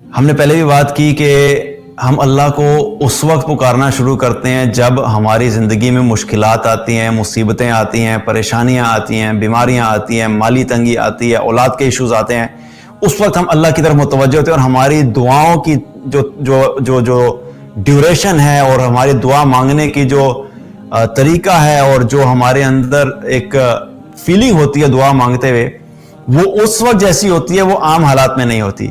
ہم نے پہلے بھی بات کی کہ ہم اللہ کو اس وقت پکارنا شروع کرتے ہیں جب ہماری زندگی میں مشکلات آتی ہیں، مصیبتیں آتی ہیں، پریشانیاں آتی ہیں، بیماریاں آتی ہیں، مالی تنگی آتی ہے، اولاد کے ایشوز آتے ہیں. اس وقت ہم اللہ کی طرف متوجہ ہوتے ہیں اور ہماری دعاؤں کی جو ڈیوریشن ہے اور ہماری دعا مانگنے کی جو طریقہ ہے اور جو ہمارے اندر ایک فیلنگ ہوتی ہے دعا مانگتے ہوئے، وہ اس وقت جیسی ہوتی ہے، وہ عام حالات میں نہیں ہوتی.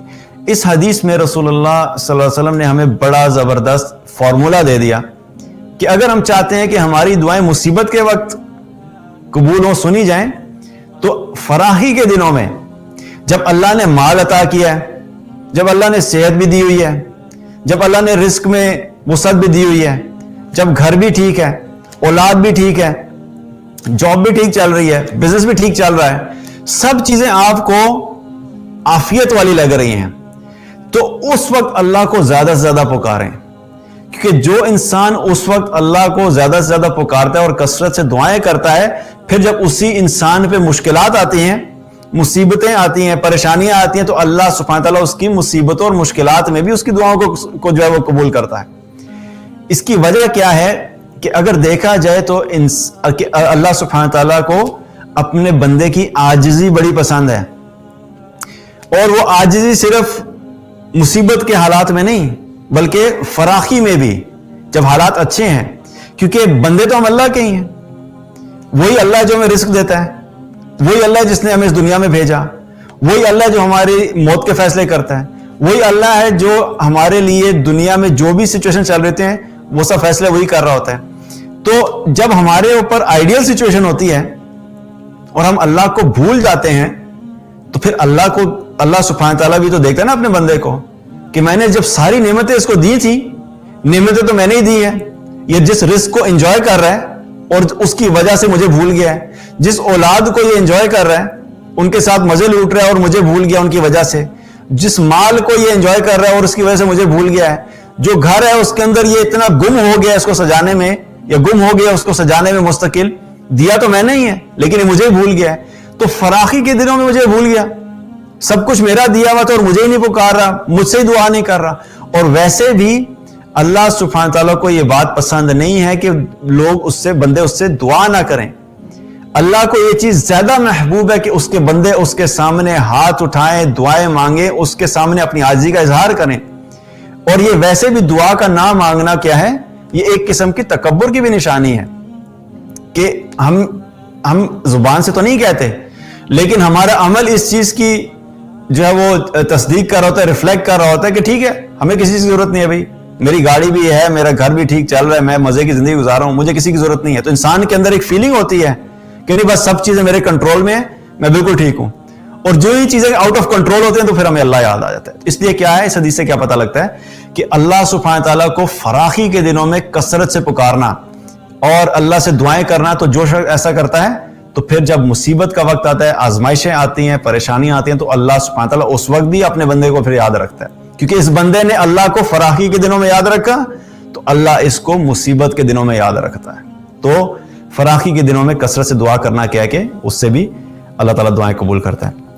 اس حدیث میں رسول اللہ صلی اللہ علیہ وسلم نے ہمیں بڑا زبردست فارمولا دے دیا کہ اگر ہم چاہتے ہیں کہ ہماری دعائیں مصیبت کے وقت قبول ہوں، سنی جائیں، تو فراخی کے دنوں میں جب اللہ نے مال عطا کیا ہے، جب اللہ نے صحت بھی دی ہوئی ہے، جب اللہ نے رزق میں وسعت بھی دی ہوئی ہے، جب گھر بھی ٹھیک ہے، اولاد بھی ٹھیک ہے، جاب بھی ٹھیک چل رہی ہے، بزنس بھی ٹھیک چل رہا ہے، سب چیزیں آپ کو عافیت والی لگ رہی ہیں، تو اس وقت اللہ کو زیادہ سے زیادہ پکاریں. کیونکہ جو انسان اس وقت اللہ کو زیادہ سے زیادہ پکارتا ہے اور کثرت سے دعائیں کرتا ہے، پھر جب اسی انسان پہ مشکلات آتی ہیں، مصیبتیں آتی ہیں، پریشانیاں آتی ہیں، تو اللہ سبحانہ تعالیٰ اس کی مصیبتوں اور مشکلات میں بھی اس کی دعاؤں کو جو ہے وہ قبول کرتا ہے. اس کی وجہ کیا ہے کہ اگر دیکھا جائے تو اللہ سبحانہ تعالیٰ کو اپنے بندے کی عاجزی بڑی پسند ہے، اور وہ عاجزی صرف مصیبت کے حالات میں نہیں بلکہ فراخی میں بھی، جب حالات اچھے ہیں. کیونکہ بندے تو ہم اللہ کے ہی ہیں، وہی اللہ جو ہمیں رزق دیتا ہے، وہی اللہ جس نے ہمیں اس دنیا میں بھیجا، وہی اللہ جو ہماری موت کے فیصلے کرتا ہے، وہی اللہ ہے جو ہمارے لیے دنیا میں جو بھی سچویشن چل رہتے ہیں وہ سب فیصلے وہی کر رہا ہوتا ہے. تو جب ہمارے اوپر آئیڈیل سچویشن ہوتی ہے اور ہم اللہ کو بھول جاتے ہیں، تو پھر اللہ سبحانہ تعالیٰ بھی تو دیکھتا ہے نا اپنے بندے کو کہ میں نے جب ساری نعمتیں اس کو دی تھی، نعمتیں تو میں نے ہی دی ہیں، یہ جس رزق کو انجوائے کر رہا ہے اور اس کی وجہ سے مجھے بھول گیا ہے، جس اولاد کو یہ انجوائے کر رہا ہے ان کے ساتھ مزے لوٹ رہا ہے اور مجھے بھول گیا ان کی وجہ سے، جس مال کو یہ انجوائے کر رہا ہے اور اس کی وجہ سے مجھے بھول گیا ہے، جو گھر ہے اس کے اندر یہ اتنا گم ہو گیا اس کو سجانے میں، یا گم ہو گیا اس کو سجانے میں مستقل، دیا تو میں نے ہی ہے لیکن یہ مجھے بھول گیا ہے. تو فراخی کے دنوں میں مجھے بھول گیا، سب کچھ میرا دیا ہوا تھا اور مجھے ہی نہیں پکار رہا، مجھ سے ہی دعا نہیں کر رہا. اور ویسے بھی اللہ سبحانہ تعالیٰ کو یہ بات پسند نہیں ہے کہ لوگ بندے اس سے دعا نہ کریں. اللہ کو یہ چیز زیادہ محبوب ہے کہ اس کے بندے اس کے سامنے ہاتھ اٹھائیں، دعائیں مانگیں، اس کے سامنے اپنی عاجزی کا اظہار کریں. اور یہ ویسے بھی دعا کا نہ مانگنا کیا ہے، یہ ایک قسم کی تکبر کی بھی نشانی ہے کہ ہم زبان سے تو نہیں کہتے لیکن ہمارا عمل اس چیز کی جو ہے وہ تصدیق کر رہا ہوتا ہے، ریفلیکٹ کر رہا ہوتا ہے کہ ٹھیک ہے، ہمیں کسی کی ضرورت نہیں ہے، بھائی میری گاڑی بھی ہے، میرا گھر بھی ٹھیک چل رہا ہے، میں مزے کی زندگی گزار رہا ہوں، مجھے کسی کی ضرورت نہیں ہے. تو انسان کے اندر ایک فیلنگ ہوتی ہے کہ نہیں، بس سب چیزیں میرے کنٹرول میں ہیں، میں بالکل ٹھیک ہوں. اور جو ہی چیزیں آؤٹ آف کنٹرول ہوتے ہیں تو پھر ہمیں اللہ یاد آ جاتا ہے. اس لیے کیا ہے، اس حدیث سے کیا پتہ لگتا ہے کہ اللہ سبحانہ تعالیٰ کو فراخی کے دنوں میں کثرت سے پکارنا اور اللہ سے دعائیں کرنا، تو جو شخص ایسا کرتا ہے تو پھر جب مصیبت کا وقت آتا ہے، آزمائشیں آتی ہیں، پریشانیاں آتی ہیں، تو اللہ سبحانہ تعالیٰ اس وقت بھی اپنے بندے کو پھر یاد رکھتا ہے. کیونکہ اس بندے نے اللہ کو فراخی کے دنوں میں یاد رکھا تو اللہ اس کو مصیبت کے دنوں میں یاد رکھتا ہے. تو فراخی کے دنوں میں کثرت سے دعا کرنا کیا ہے کہ اس سے بھی اللہ تعالیٰ دعائیں قبول کرتا ہے.